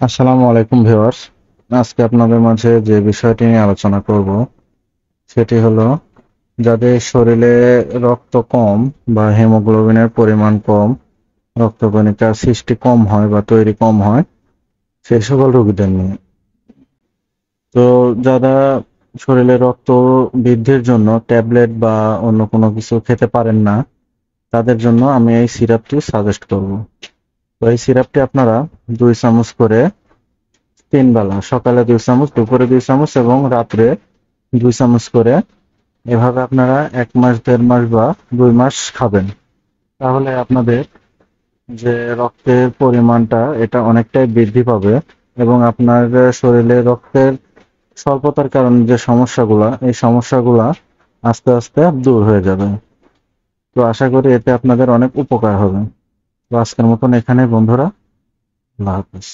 আসসালামু আলাইকুম ভিউয়ার্স। আজকে আপনাদের মাঝে যে বিষয়টি নিয়ে আলোচনা করব সেটি হলো যাদের শরীরে রক্ত কম বা হিমোগ্লোবিনের পরিমাণ কম, রক্তকণিকার সৃষ্টি কম হয় বা তৈরি কম হয় সেই সকল রোগীদের নিয়ে। তো যারা শরীরে রক্ত বৃদ্ধির জন্য ট্যাবলেট বা অন্য কোনো কিছু খেতে পারেন না তাদের জন্য আমি এই সিরাপটি সাজেস্ট করব। তো এই সিরাপটি আপনারা 2 চামচ করে 3 বেলা, সকালে 2 চামচ, দুপুরে 2 চামচ এবং রাত্রে 2 চামচ করে এভাবে আপনারা 1 মাস, 1.5 মাস বা 2 মাস খাবেন। তাহলে আপনাদের যে রক্তের পরিমাণটা এটা অনেকটাই বৃদ্ধি পাবে এবং আপনার শরীরে রক্তের স্বল্পতার কারণে যে সমস্যাগুলা এই সমস্যাগুলা আস্তে আস্তে দূর হয়ে যাবে। তো আশা করি এতে আপনাদের অনেক উপকার হবে। তো আজকের মতন এখানে বন্ধুরা, আল্লাহ হাফেজ।